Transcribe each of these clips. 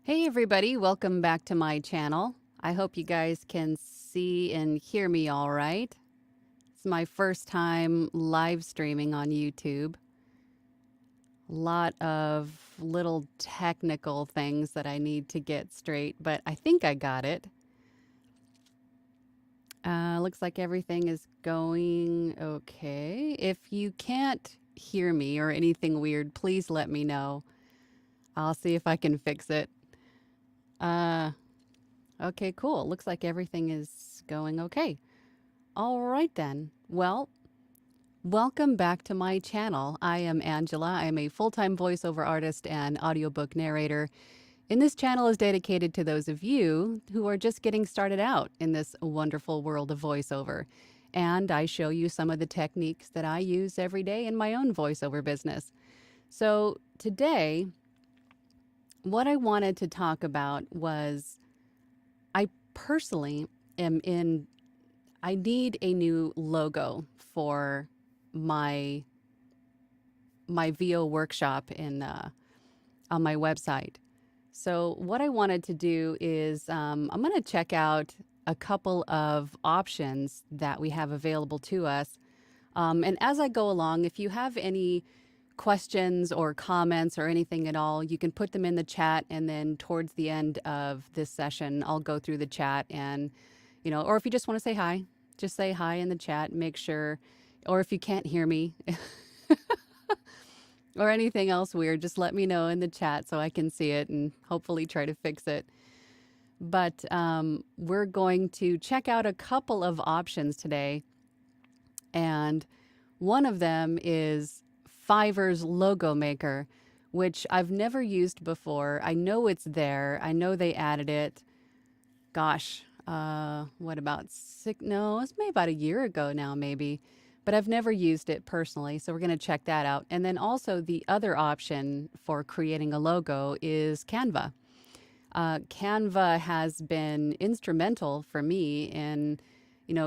Hey everybody, welcome back to my channel. I hope you guys can see and hear me all right. It's my first time live streaming on YouTube. A lot of little technical things that I need to get straight, but I think I got it. Looks like everything is going okay. If you can't hear me or anything weird, please let me know. I'll see if I can fix it. Uh, Okay, cool. Looks like everything is going okay. All right then. Well, welcome back to my channel. I am Angela. I am a full-time voiceover artist and audiobook narrator. And this channel is dedicated to those of you who are just getting started out in this wonderful world of voiceover. And I show you some of the techniques that I use every day in my own voiceover business. So today, what I wanted to talk about was I personally am in I need a new logo for my VO workshop on my website. So what I wanted to do is I'm going to check out a couple of options that we have available to us. And as I go along, if you have any questions or comments or anything at all, you can put them in the chat. And then towards the end of this session, I'll go through the chat and, or if you just want to say hi, just say hi in the chat. Make sure, or if you can't hear me or anything else weird, just let me know in the chat so I can see it and hopefully try to fix it. But we're going to check out a couple of options today. And one of them is Fiverr's logo maker, which I've never used before. I know it's there. I know they added it. Gosh, what about no, it's maybe about a year ago now, maybe. But I've never used it personally, so we're going to check that out. And then also the other option for creating a logo is Canva. Canva has been instrumental for me in,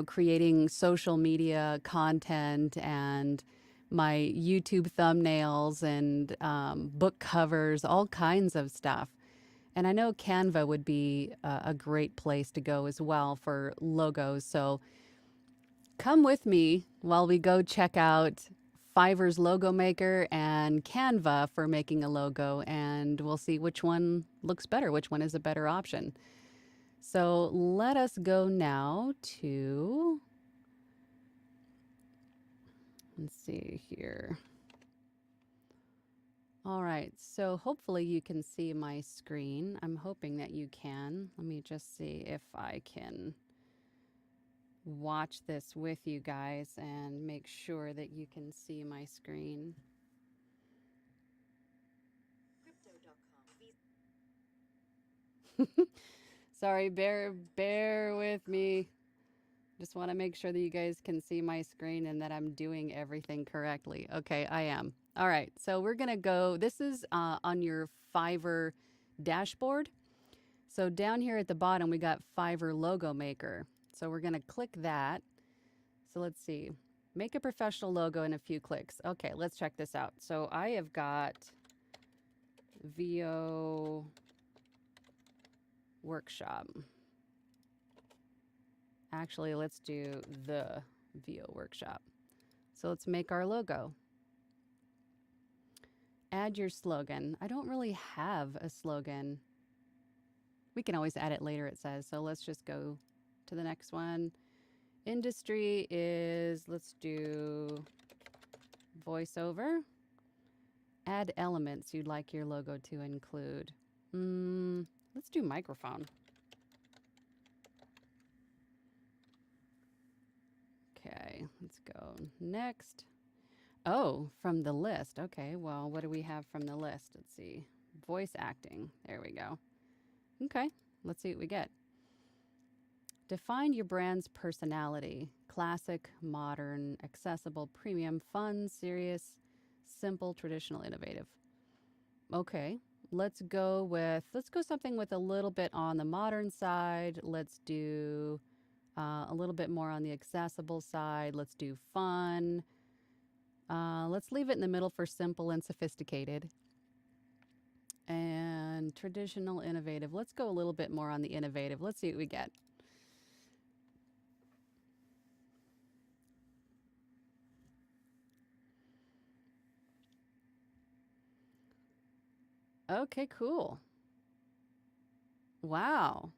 creating social media content and my YouTube thumbnails and book covers, all kinds of stuff. And I know Canva would be a great place to go as well for logos. So come with me while we go check out Fiverr's logo maker and Canva for making a logo, and we'll see which one looks better, which one is a better option. So let us go now to, let's see here. All right, so hopefully you can see my screen. I'm hoping that you can. Let me just see if I can watch this with you guys and make sure that you can see my screen. Sorry, bear with me. Just want to make sure that you guys can see my screen and that I'm doing everything correctly. Okay, I am. All right, so we're gonna go, this is on your Fiverr dashboard. So down here at the bottom, we got Fiverr logo maker. So we're gonna click that. So let's see, make a professional logo in a few clicks. Okay, let's check this out. So I have got VO workshop. Actually, let's do the VO workshop. So let's make our logo. Add your slogan. I don't really have a slogan. We can always add it later, it says. So let's just go to the next one. Industry is, let's do voiceover. Add elements you'd like your logo to include. Let's do microphone. Okay, let's go next. Oh, from the list. Okay, well, what do we have from the list? Let's see. Voice acting. There we go. Okay, let's see what we get. Define your brand's personality. Classic, modern, accessible, premium, fun, serious, simple, traditional, innovative. Okay, let's go something with a little bit on the modern side. Let's do a little bit more on the accessible side. Let's do fun. Let's leave it in the middle for simple and sophisticated. And traditional, innovative. Let's go a little bit more on the innovative. Let's see what we get. Okay, cool. Wow.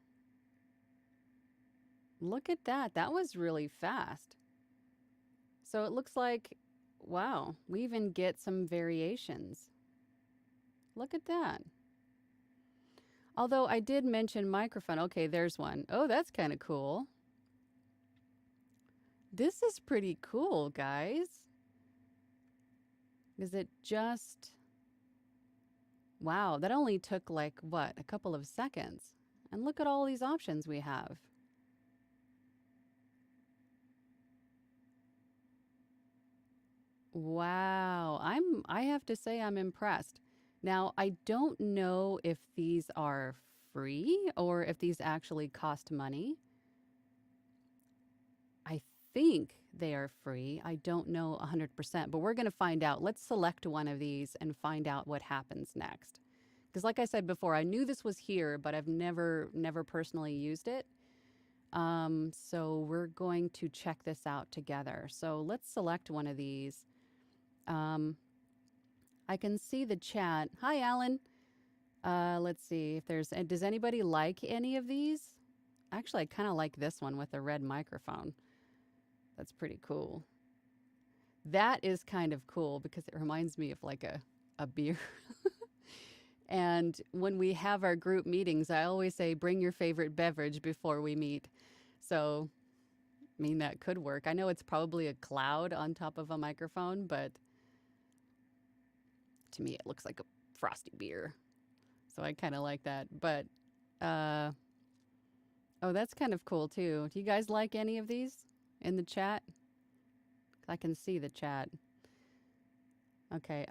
Look at that. That was really fast. So it looks like, wow, we even get some variations. Look at that. Although I did mention microphone. Okay, there's one. Oh, that's kind of cool. This is pretty cool, guys. Is it just... Wow, that only took like, what, a couple of seconds. And look at all these options we have. Wow, I have to say I'm impressed. Now, I don't know if these are free or if these actually cost money. I think they are free. I don't know 100%, but we're going to find out. Let's select one of these and find out what happens next. Because like I said before, I knew this was here, but I've never personally used it. So we're going to check this out together. So let's select one of these. I can see the chat. Hi, Alan. Let's see if there's, does anybody like any of these? Actually, I kind of like this one with the red microphone. That's pretty cool. That is kind of cool because it reminds me of like a beer. And when we have our group meetings, I always say, bring your favorite beverage before we meet. So, I mean, that could work. I know it's probably a cloud on top of a microphone, but to me, it looks like a frosty beer. So I kind of like that. But, oh, that's kind of cool too. Do you guys like any of these in the chat? I can see the chat. Okay.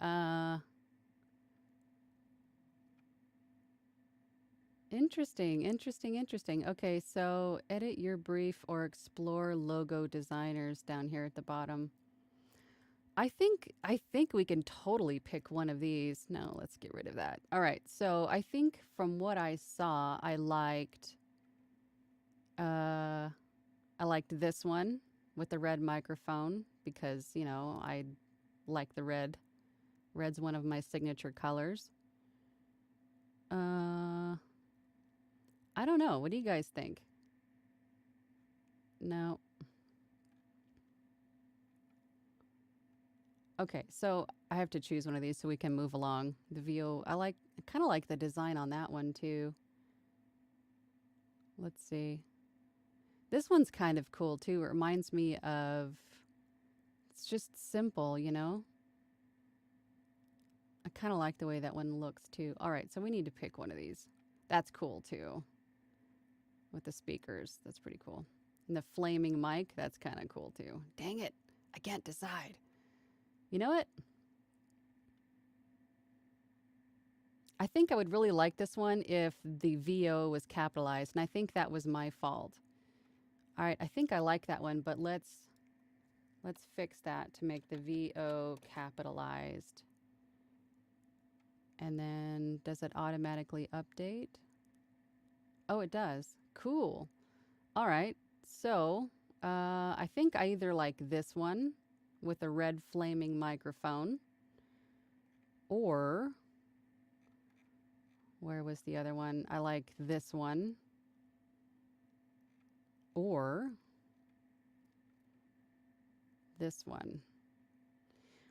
Interesting. Okay, so edit your brief or explore logo designers down here at the bottom. I think we can totally pick one of these. No, let's get rid of that. All right. So I think from what I saw, I liked this one with the red microphone because, you know, I like the red. Red's one of my signature colors. I don't know. What do you guys think? No. Okay, so I have to choose one of these so we can move along. The VO, I kind of like the design on that one too. Let's see. This one's kind of cool too. It reminds me of, it's just simple, you know? I kind of like the way that one looks too. All right, so we need to pick one of these. That's cool too. With the speakers, that's pretty cool. And the flaming mic, that's kind of cool too. Dang it, I can't decide. You know what? I think I would really like this one if the VO was capitalized, and I think that was my fault. All right, I think I like that one, but let's fix that to make the VO capitalized. And then does it automatically update? Oh, it does. Cool. All right. So I think I either like this one with a red flaming microphone, or where was the other one? I like this one, or this one.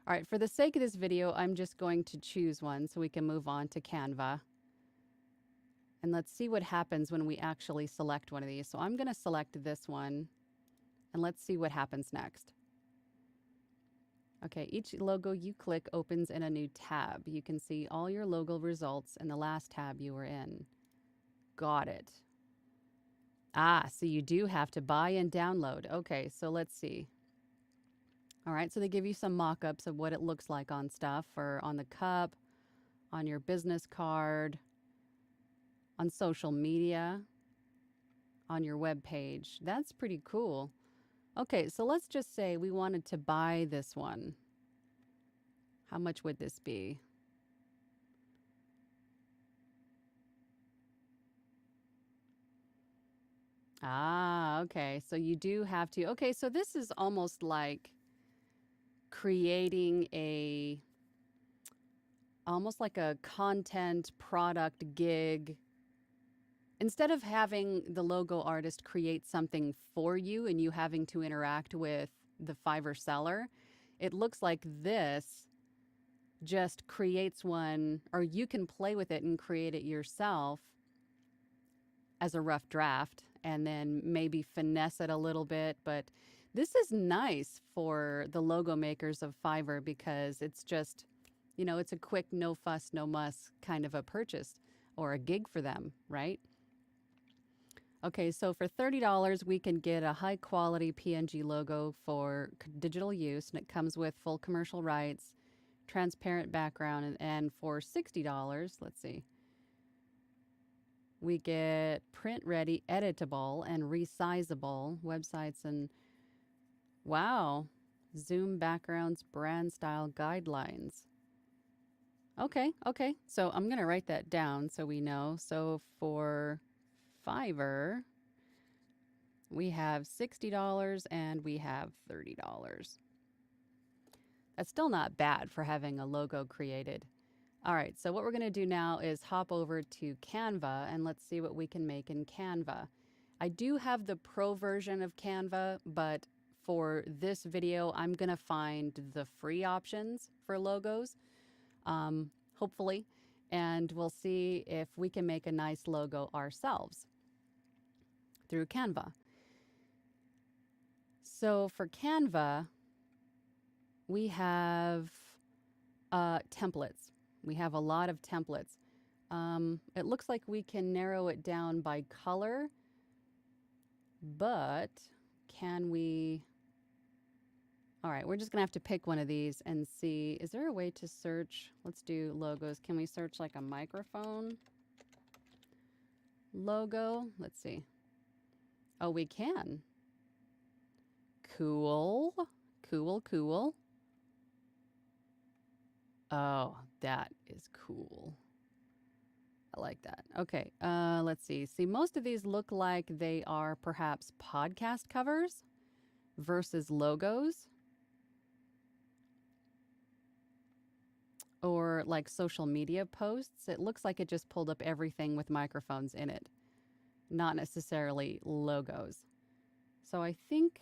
All right, for the sake of this video, I'm just going to choose one so we can move on to Canva. And let's see what happens when we actually select one of these. So I'm going to select this one, and let's see what happens next. Okay, each logo you click opens in a new tab. You can see all your logo results in the last tab you were in. Got it. Ah, so you do have to buy and download. Okay, so let's see. All right, so they give you some mock-ups of what it looks like on stuff, or on the cup, on your business card, on social media, on your web page. That's pretty cool. Okay, so let's just say we wanted to buy this one. How much would this be? Ah, okay. So you do have to. Okay, so this is almost like creating almost like a content product gig. Instead of having the logo artist create something for you and you having to interact with the Fiverr seller, it looks like this just creates one, or you can play with it and create it yourself as a rough draft and then maybe finesse it a little bit. But this is nice for the logo makers of Fiverr because it's just, it's a quick, no fuss, no muss kind of a purchase or a gig for them, right? Okay, so for $30, we can get a high quality PNG logo for digital use, and it comes with full commercial rights, transparent background, and for $60, let's see, we get print ready, editable, and resizable websites and wow, Zoom backgrounds, brand style guidelines. Okay. So I'm going to write that down so we know. So for Fiverr, we have $60 and we have $30. That's still not bad for having a logo created. All right, so what we're going to do now is hop over to Canva and let's see what we can make in Canva. I do have the pro version of Canva, but for this video, I'm going to find the free options for logos, hopefully, and we'll see if we can make a nice logo ourselves through Canva. So for Canva, we have templates. We have a lot of templates. It looks like we can narrow it down by color, but can we? All right, we're just gonna have to pick one of these and see. Is there a way to search? Let's do logos. Can we search like a microphone logo? Let's see. Oh, we can. Cool. Oh, that is cool. I like that. Okay, let's see. See, most of these look like they are perhaps podcast covers versus logos or like social media posts. It looks like it just pulled up everything with microphones in it, not necessarily logos. So I think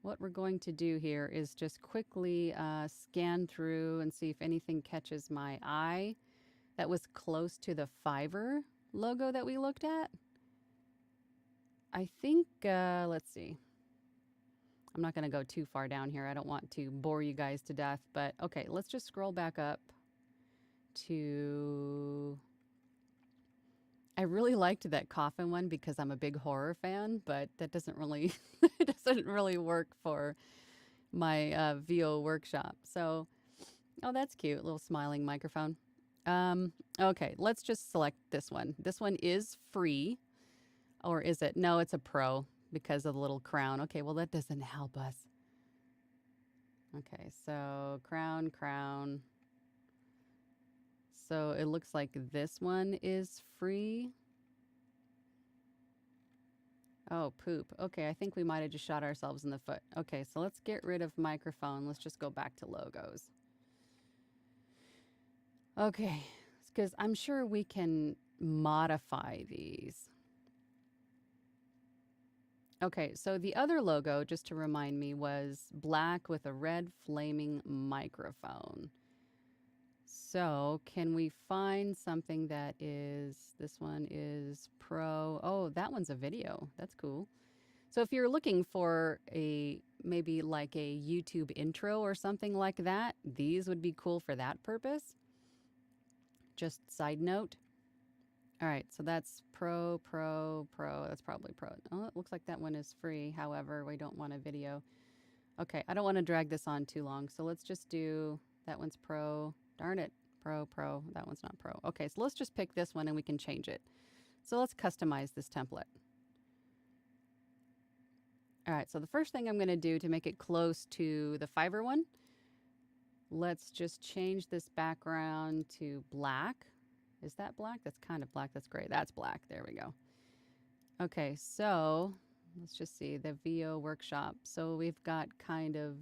what we're going to do here is just quickly scan through and see if anything catches my eye that was close to the Fiverr logo that we looked at. I think, let's see. I'm not going to go too far down here. I don't want to bore you guys to death, but okay, let's just scroll back up to... I really liked that coffin one because I'm a big horror fan, but that doesn't really, it doesn't really work for my VO workshop. So, oh, that's cute. Little smiling microphone. Okay, let's just select this one. This one is free, or is it? No, it's a pro because of the little crown. Okay, well, that doesn't help us. Okay, so crown. So it looks like this one is free. Oh, poop. Okay, I think we might have just shot ourselves in the foot. Okay, so let's get rid of microphone. Let's just go back to logos. Okay, because I'm sure we can modify these. Okay, so the other logo, just to remind me, was black with a red flaming microphone. So can we find something that is, this one is pro, oh, that one's a video. That's cool. So if you're looking for maybe like a YouTube intro or something like that, these would be cool for that purpose. Just side note. All right, so that's pro. That's probably pro. Oh, it looks like that one is free. However, we don't want a video. Okay, I don't want to drag this on too long. So let's just do, that one's pro. Darn it, pro. That one's not pro. Okay, so let's just pick this one and we can change it. So let's customize this template. All right, so the first thing I'm going to do to make it close to the Fiverr one, let's just change this background to black. Is that black? That's kind of black. That's gray. That's black. There we go. Okay, so let's just see the VO workshop. So we've got kind of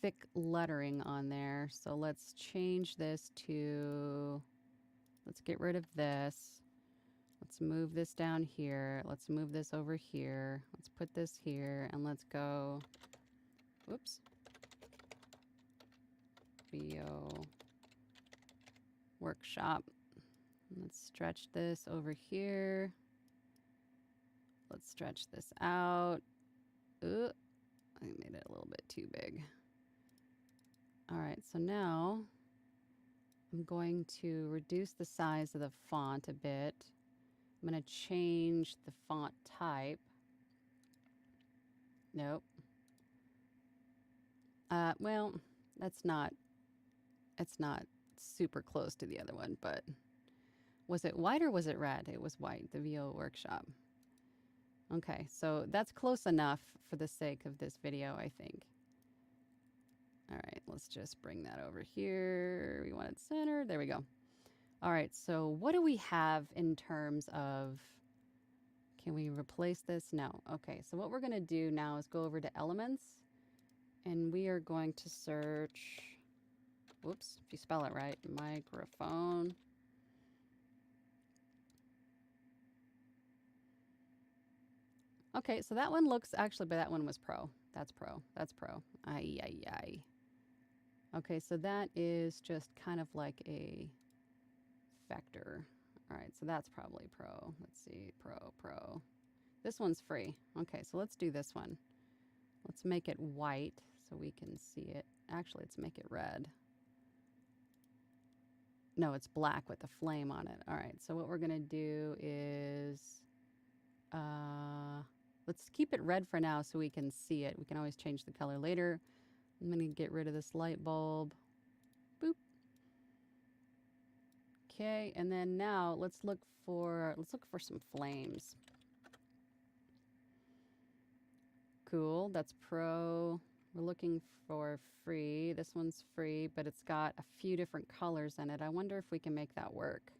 thick lettering on there. So let's change this to, let's get rid of this. Let's move this down here. Let's move this over here. Let's put this here and let's go, whoops, VO workshop. Let's stretch this over here. Let's stretch this out. Ooh, I made it a little bit too big. All right, so now I'm going to reduce the size of the font a bit. I'm going to change the font type. Nope. Well, it's not super close to the other one, but was it white or was it red? It was white, the VO workshop. Okay, so that's close enough for the sake of this video, I think. All right, let's just bring that over here. We want it centered. There we go. All right, so what do we have in terms of, can we replace this? No. Okay, so what we're going to do now is go over to elements, and we are going to search, whoops, if you spell it right, microphone. Okay, so that one looks, actually, but that one was pro. That's pro. That's pro. Ay, ay, ay. Okay, so that is just kind of like a vector. All right, so that's probably pro. Let's see, pro. This one's free. Okay, so let's do this one. Let's make it white so we can see it. Actually, let's make it red. No, it's black with a flame on it. All right, so what we're gonna do is, let's keep it red for now so we can see it. We can always change the color later. I'm gonna get rid of this light bulb. Boop. Okay, and then now let's look for some flames. Cool, that's pro. We're looking for free. This one's free, but it's got a few different colors in it. I wonder if we can make that work.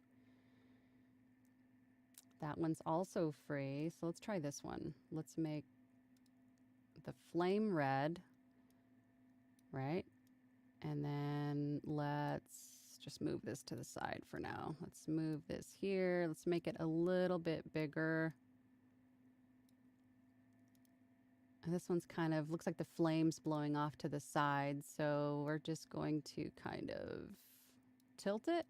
That one's also free, so let's try this one. Let's make the flame red, right? And then let's just move this to the side for now. Let's move this here. Let's make it a little bit bigger. And this one's kind of, looks like the flame's blowing off to the side, so we're just going to kind of tilt it.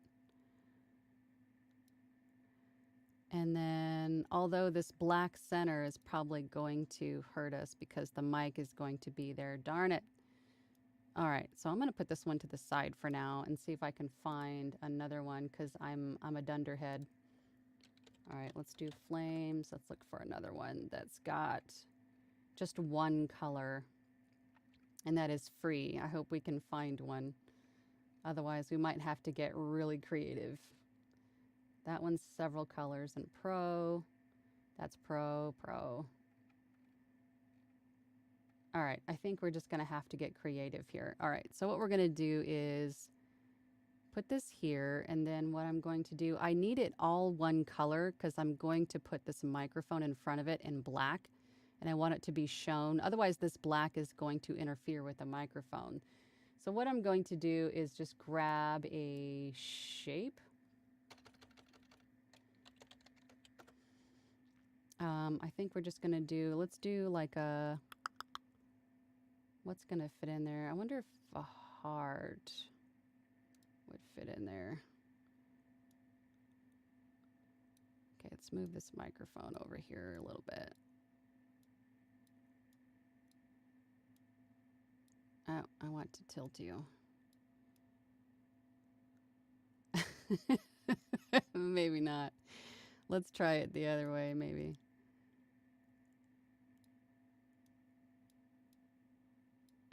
And then, although this black center is probably going to hurt us because the mic is going to be there, darn it. All right, so I'm going to put this one to the side for now and see if I can find another one because I'm a dunderhead. All right, let's do flames. Let's look for another one that's got just one color, and that is free. I hope we can find one. Otherwise, we might have to get really creative. That one's several colors and pro. That's pro. All right, I think we're just gonna have to get creative here. All right, so what we're gonna do is put this here, and then what I'm going to do, I need it all one color because I'm going to put this microphone in front of it in black, and I want it to be shown. Otherwise, this black is going to interfere with the microphone. So what I'm going to do is just grab a shape. I think we're just gonna do, let's do like a, what's gonna fit in there? I wonder if a heart would fit in there. Okay, let's move this microphone over here a little bit. Oh, I want to tilt you. Maybe not. Let's try it the other way, maybe.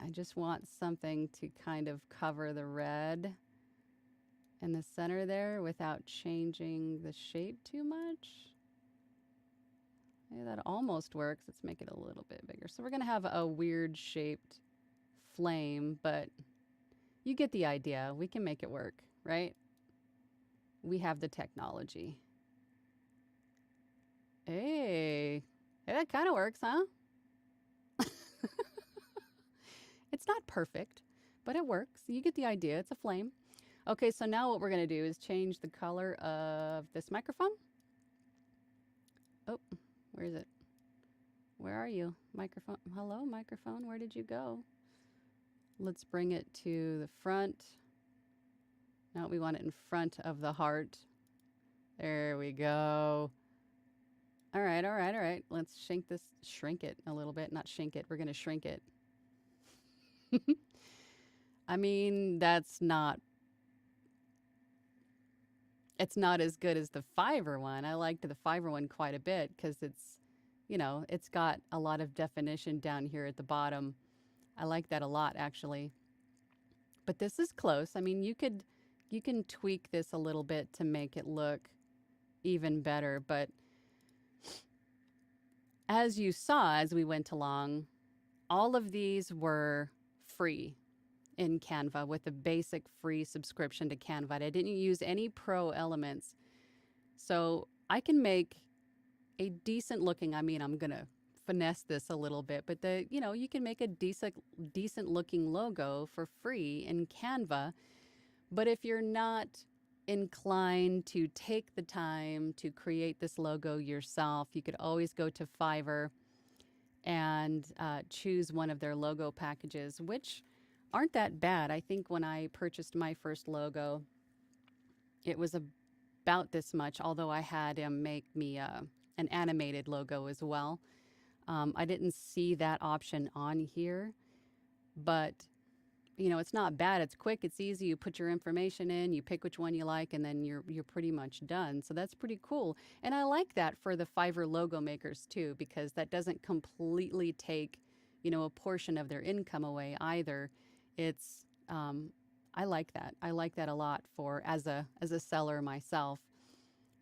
I just want something to kind of cover the red in the center there without changing the shape too much. Yeah, that almost works. Let's make it a little bit bigger. So we're going to have a weird shaped flame, but you get the idea. We can make it work, right? We have the technology. Hey, that kind of works, huh? It's not perfect, but it works. You get the idea. It's a flame. Okay, so now what we're going to do is change the color of this microphone. Oh, where is it? Where are you? Microphone. Hello, microphone. Where did you go? Let's bring it to the front. No, we want it in front of the heart. There we go. All right, all right, all right. Let's shrink it a little bit. Not shrink it. We're going to shrink it. I mean, it's not as good as the Fiverr one. I liked the Fiverr one quite a bit because it's got a lot of definition down here at the bottom. I like that a lot actually. But this is close. I mean, you can tweak this a little bit to make it look even better, but as you saw as we went along, all of these were free in Canva with a basic free subscription to Canva. I didn't use any pro elements. So I can make a decent looking, I mean, I'm going to finesse this a little bit, but you can make a decent looking logo for free in Canva. But if you're not inclined to take the time to create this logo yourself, you could always go to Fiverr and choose one of their logo packages, which aren't that bad. I think when I purchased my first logo, it was about this much, although I had him make me an animated logo as well. I didn't see that option on here, but it's not bad. It's quick. It's easy. You put your information in, you pick which one you like, and then you're pretty much done. So that's pretty cool. And I like that for the Fiverr logo makers too, because that doesn't completely take, a portion of their income away either. It's I like that. I like that a lot for as a seller myself.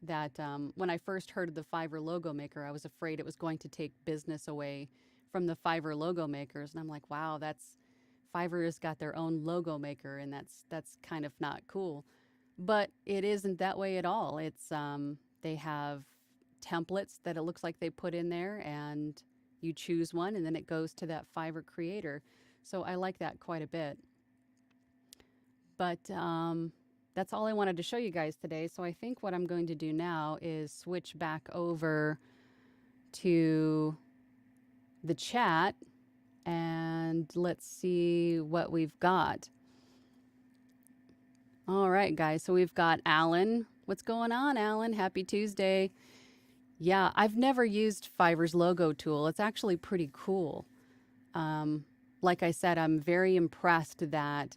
That when I first heard of the Fiverr logo maker, I was afraid it was going to take business away from the Fiverr logo makers, and I'm like, wow, that's Fiverr has got their own logo maker, and that's kind of not cool. But it isn't that way at all. It's they have templates that it looks like they put in there, and you choose one, and then it goes to that Fiverr creator. So I like that quite a bit. But that's all I wanted to show you guys today. So I think what I'm going to do now is switch back over to the chat and let's see what we've got. All right, guys. So we've got Alan. What's going on, Alan? Happy Tuesday. Yeah, I've never used Fiverr's logo tool. It's actually pretty cool. Like I said, I'm very impressed that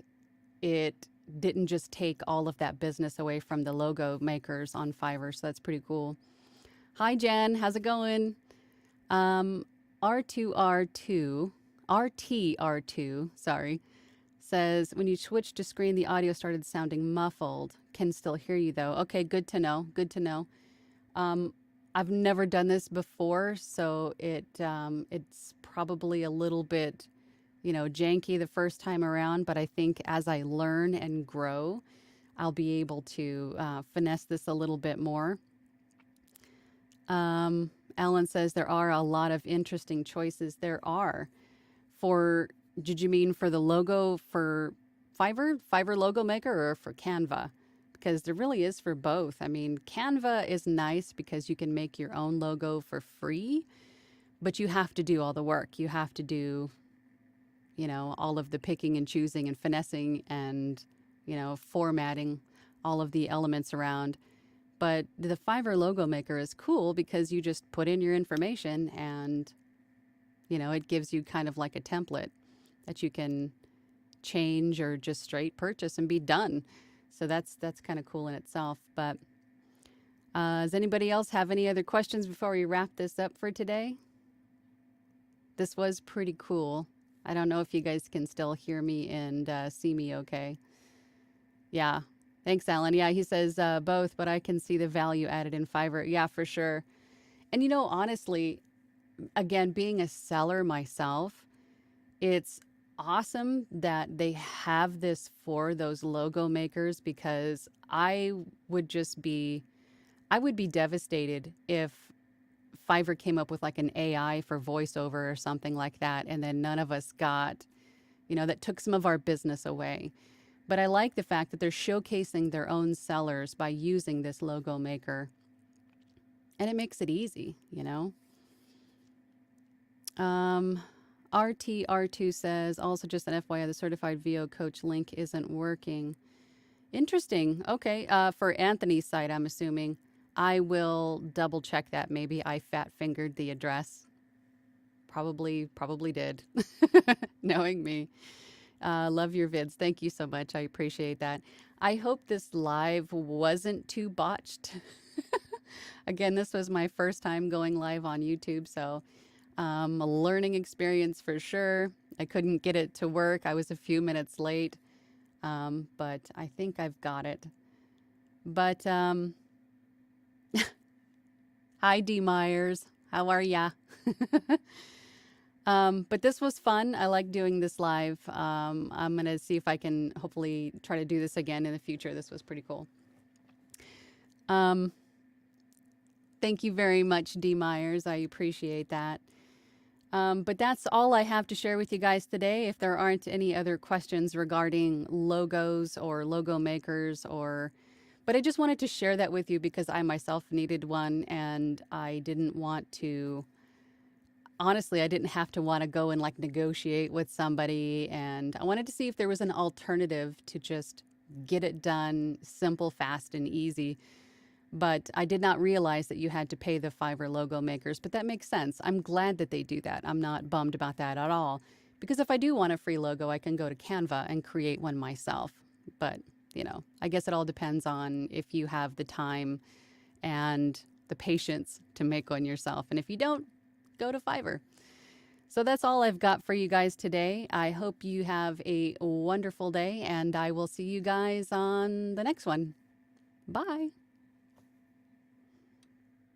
it didn't just take all of that business away from the logo makers on Fiverr. So that's pretty cool. Hi, Jen. How's it going? R2R2, RTR2, sorry, says when you switched to screen, the audio started sounding muffled. Can still hear you though. Okay, good to know. Good to know. I've never done this before, so it's probably a little bit janky the first time around, but I think as I learn and grow, I'll be able to finesse this a little bit more. Alan says there are a lot of interesting choices. There are. Did you mean for the logo for Fiverr logo maker, or for Canva? Because there really is for both. I mean, Canva is nice because you can make your own logo for free, but you have to do all the work. You have to do all of the picking and choosing and finessing and, formatting all of the elements around. But the Fiverr logo maker is cool because you just put in your information and, it gives you kind of like a template that you can change or just straight purchase and be done. So that's kind of cool in itself. But does anybody else have any other questions before we wrap this up for today? This was pretty cool. I don't know if you guys can still hear me and see me okay. Yeah. Thanks, Alan. Yeah, he says both, but I can see the value added in Fiverr. Yeah, for sure. And honestly, again, being a seller myself, it's awesome that they have this for those logo makers, because I would be devastated if Fiverr came up with like an AI for voiceover or something like that, and then none of us got, that took some of our business away. But I like the fact that they're showcasing their own sellers by using this logo maker, and it makes it easy. Um, RTR2 says, also just an FYI, the certified VO coach link isn't working. Interesting. Okay. For Anthony's site, I'm assuming. I will double check that. Maybe I fat fingered the address. Probably did. Knowing me. Love your vids. Thank you so much. I appreciate that. I hope this live wasn't too botched. Again, this was my first time going live on YouTube, so a learning experience for sure. I couldn't get it to work. I was a few minutes late, but I think I've got it. But hi, D. Myers. How are ya? But this was fun. I like doing this live. I'm going to see if I can hopefully try to do this again in the future. This was pretty cool. Thank you very much, D. Myers. I appreciate that. But that's all I have to share with you guys today. If there aren't any other questions regarding logos or logo makers but I just wanted to share that with you because I myself needed one, and I didn't want to, honestly, I didn't have to want to go and like negotiate with somebody, and I wanted to see if there was an alternative to just get it done simple, fast, and easy. But I did not realize that you had to pay the Fiverr logo makers, but that makes sense. I'm glad that they do that. I'm not bummed about that at all, because if I do want a free logo, I can go to Canva and create one myself. But, I guess it all depends on if you have the time and the patience to make one yourself. And if you don't, go to Fiverr. So that's all I've got for you guys today. I hope you have a wonderful day, and I will see you guys on the next one. Bye.